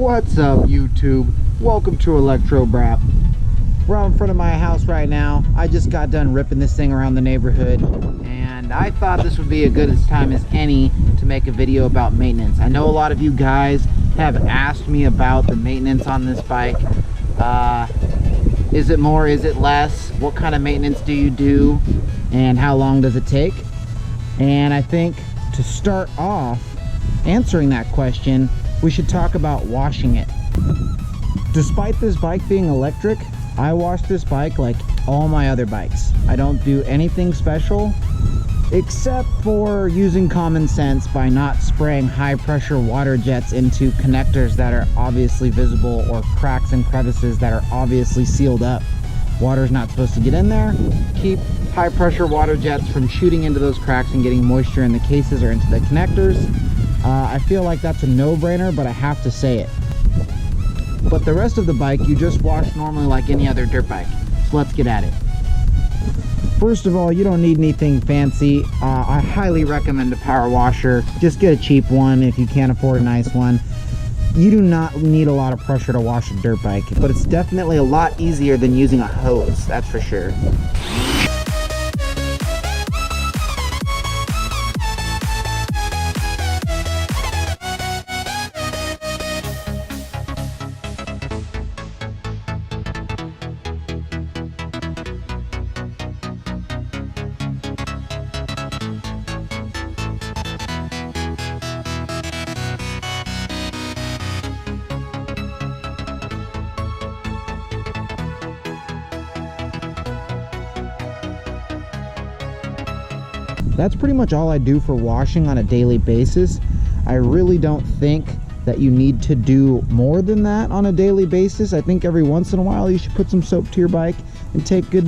What's up, YouTube? Welcome to ElectroBraap. We're out in front of my house right now. I just got done ripping this thing around the neighborhood, and I thought this would be a good time as any to make a video about maintenance. I know a lot of you guys have asked me about the maintenance on this bike. Is it more, is it less? What kind of maintenance do you do, and how long does it take? And I think to start off answering that question, we should talk about washing it. Despite this bike being electric, I wash this bike like all my other bikes. I don't do anything special except for using common sense by not spraying high pressure water jets into connectors that are obviously visible or cracks and crevices that are obviously sealed up. Water's not supposed to get in there. Keep high pressure water jets from shooting into those cracks and getting moisture in the cases or into the connectors. I feel like that's a no-brainer, but I have to say it. But the rest of the bike, you just wash normally like any other dirt bike. So let's get at it. First of all, you don't need anything fancy. I highly recommend a power washer. Just get a cheap one if you can't afford a nice one. You do not need a lot of pressure to wash a dirt bike, but it's definitely a lot easier than using a hose, that's for sure. That's pretty much all I do for washing on a daily basis. I really don't think that you need to do more than that on a daily basis. I think every once in a while you should put some soap to your bike and take good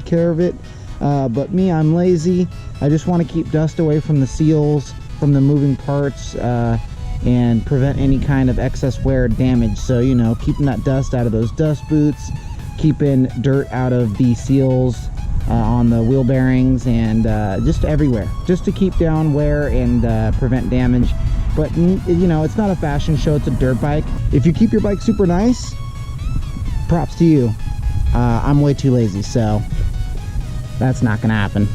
care of it. But me, I'm lazy. I just want to keep dust away from the seals, from the moving parts, and prevent any kind of excess wear or damage. So, you know, keeping that dust out of those dust boots, keeping dirt out of the seals, on the wheel bearings, and just everywhere, just to keep down wear and prevent damage. But you know, it's not a fashion show, it's a dirt bike. If you keep your bike super nice, props to you. I'm way too lazy, so that's not gonna happen.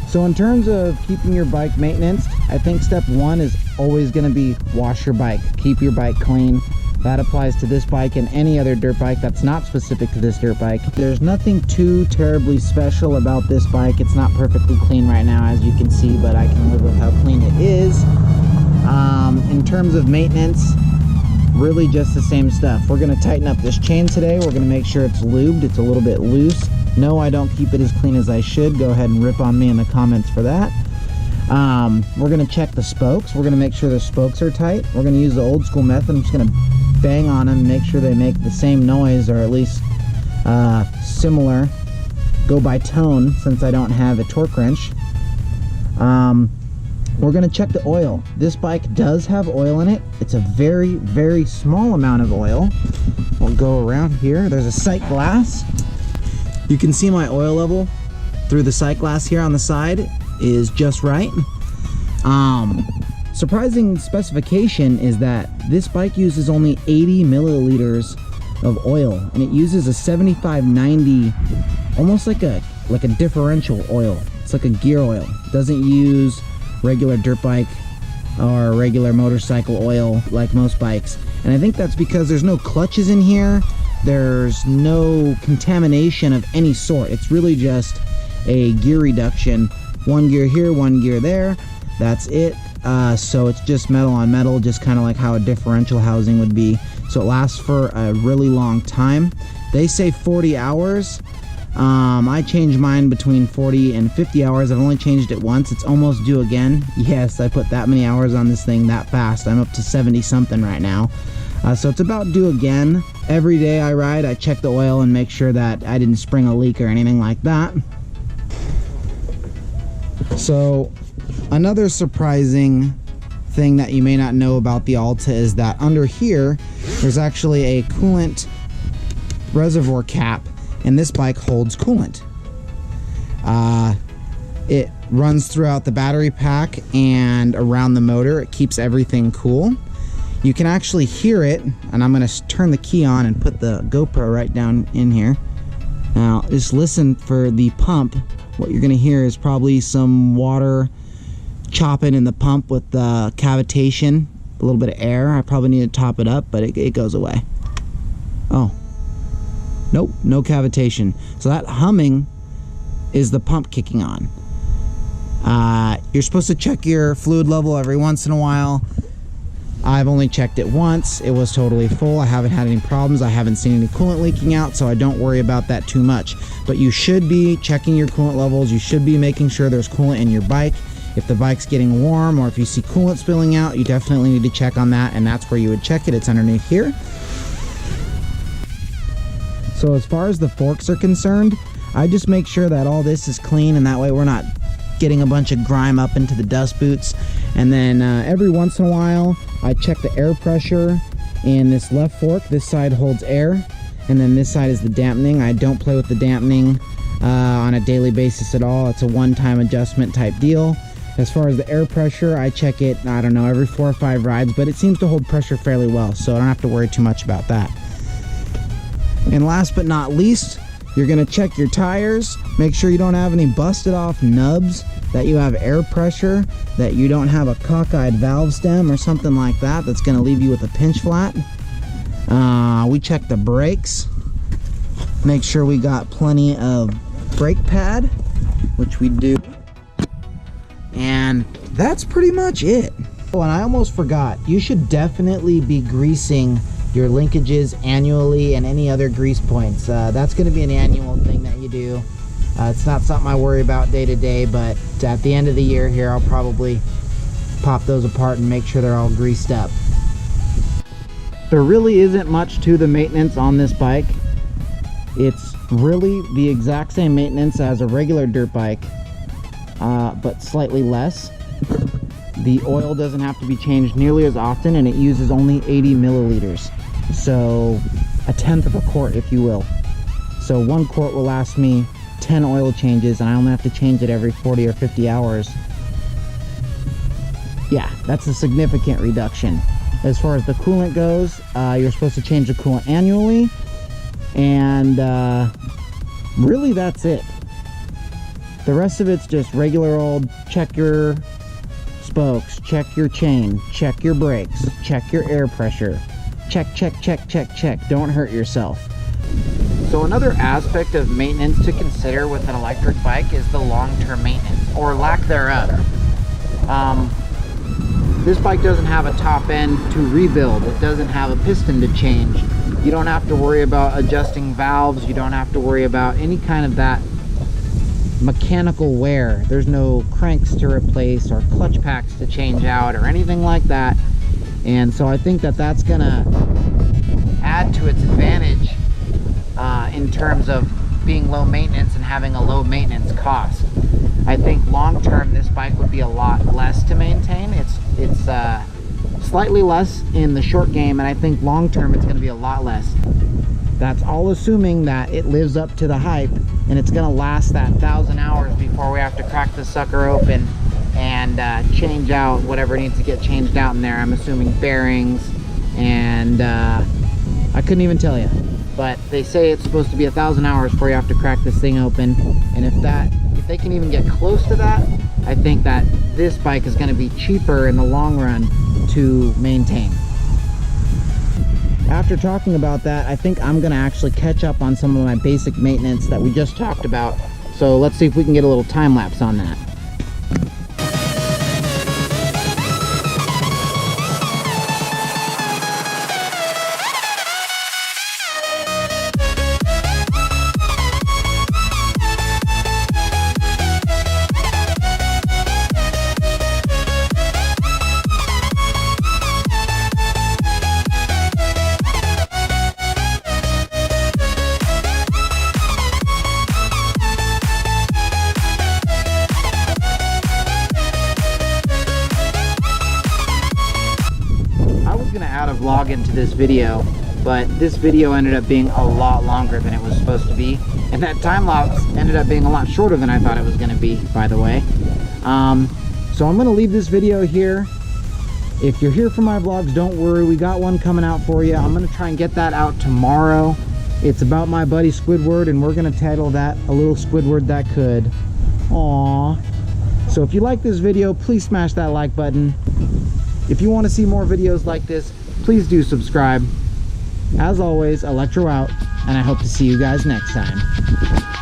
So in terms of keeping your bike maintenance, I think step one is always gonna be wash your bike. Keep your bike clean. That applies to this bike and any other dirt bike that's not specific to this dirt bike. There's nothing too terribly special about this bike. It's not perfectly clean right now, as you can see, but I can live with how clean it is. In terms of maintenance, really just the same stuff. We're gonna tighten up this chain today. We're gonna make sure it's lubed. It's a little bit loose. No, I don't keep it as clean as I should. Go ahead and rip on me in the comments for that. We're gonna check the spokes. We're gonna make sure the spokes are tight. We're gonna use the old school method. I'm just gonna bang on them, make sure they make the same noise, or at least similar. Go by tone, since I don't have a torque wrench. We're gonna check the oil. This bike does have oil in it. It's a very, very small amount of oil. We'll go around here. There's a sight glass. You can see my oil level through the sight glass here on the side is just right. Surprising specification is that this bike uses only 80 milliliters of oil, and it uses a 75/90, almost like a differential oil. It's like a gear oil. It doesn't use regular dirt bike or regular motorcycle oil like most bikes. And I think that's because there's no clutches in here. There's no contamination of any sort. It's really just a gear reduction. One gear here, one gear there. That's it. So it's just metal on metal, just kind of like how a differential housing would be. So it lasts for a really long time. They say 40 hours. I change mine between 40 and 50 hours. I've only changed it once. It's almost due again. Yes, I put that many hours on this thing that fast. I'm up to 70 something right now. So it's about due again. Every day I ride, I check the oil and make sure that I didn't spring a leak or anything like that. So another surprising thing that you may not know about the Alta is that under here there's actually a coolant reservoir cap, and this bike holds coolant. It runs throughout the battery pack and around the motor. It keeps everything cool. You can actually hear it, and I'm gonna turn the key on and put the GoPro right down in here. Now, just listen for the pump. What you're gonna hear is probably some water chopping in the pump with the cavitation, a little bit of air. I probably need to top it up, but it goes away. Oh, nope, no cavitation. So that humming is the pump kicking on. You're supposed to check your fluid level every once in a while. I've only checked it once. It was totally full. I haven't had any problems. I haven't seen any coolant leaking out, so I don't worry about that too much. But you should be checking your coolant levels. You should be making sure there's coolant in your bike. If the bike's getting warm or if you see coolant spilling out, you definitely need to check on that, and that's where you would check it. It's underneath here. So as far as the forks are concerned, I just make sure that all this is clean, and that way we're not getting a bunch of grime up into the dust boots. And then every once in a while, I check the air pressure in this left fork. This side holds air, and then this side is the dampening. I don't play with the dampening on a daily basis at all. It's a one-time adjustment type deal. As far as the air pressure, I check it, I don't know, every 4 or 5 rides, but it seems to hold pressure fairly well, so I don't have to worry too much about that. And last but not least, you're gonna check your tires, make sure you don't have any busted off nubs, that you have air pressure, that you don't have a cockeyed valve stem or something like that that's gonna leave you with a pinch flat. We check the brakes, make sure we got plenty of brake pad, which we do. And that's pretty much it. Oh, and I almost forgot, you should definitely be greasing your linkages annually and any other grease points. That's going to be an annual thing that you do. It's not something I worry about day to day, but at the end of the year here, I'll probably pop those apart and make sure they're all greased up. There really isn't much to the maintenance on this bike. It's really the exact same maintenance as a regular dirt bike, but slightly less. The oil doesn't have to be changed nearly as often, and it uses only 80 milliliters. So a tenth of a quart, if you will. So 1 quart will last me 10 oil changes, and I only have to change it every 40 or 50 hours. Yeah, that's a significant reduction. As far as the coolant goes, you're supposed to change the coolant annually, and really that's it. The rest of it's just regular old check your spokes, check your chain, check your brakes, check your air pressure, check, check, check, check, check. Don't hurt yourself. So another aspect of maintenance to consider with an electric bike is the long-term maintenance, or lack thereof. This bike doesn't have a top end to rebuild. It doesn't have a piston to change. You don't have to worry about adjusting valves. You don't have to worry about any kind of that mechanical wear. There's no cranks to replace or clutch packs to change out or anything like that. And so I think that that's gonna add to its advantage in terms of being low maintenance and having a low maintenance cost. I think long term this bike would be a lot less to maintain. It's slightly less in the short game, and I think long term it's going to be a lot less. That's all assuming that it lives up to the hype and it's going to last that 1,000 hours before we have to crack the sucker open and change out whatever needs to get changed out in there. I'm assuming bearings and I couldn't even tell you, but they say it's supposed to be 1,000 hours before you have to crack this thing open. And if they can even get close to that, I think that this bike is going to be cheaper in the long run to maintain. After talking about that, I think I'm going to actually catch up on some of my basic maintenance that we just talked about. So let's see if we can get a little time lapse on that. Add a vlog into this video, but this video ended up being a lot longer than it was supposed to be, and that time lapse ended up being a lot shorter than I thought it was going to be, by the way. So I'm going to leave this video here. If you're here for my vlogs, don't worry, we got one coming out for you. I'm gonna try and get that out tomorrow. It's about my buddy Squidward, and we're gonna title that A Little Squidward That Could. Aww. So if you like this video, please smash that like button. If you want to see more videos like this, please do subscribe. As always, Electro out, and I hope to see you guys next time.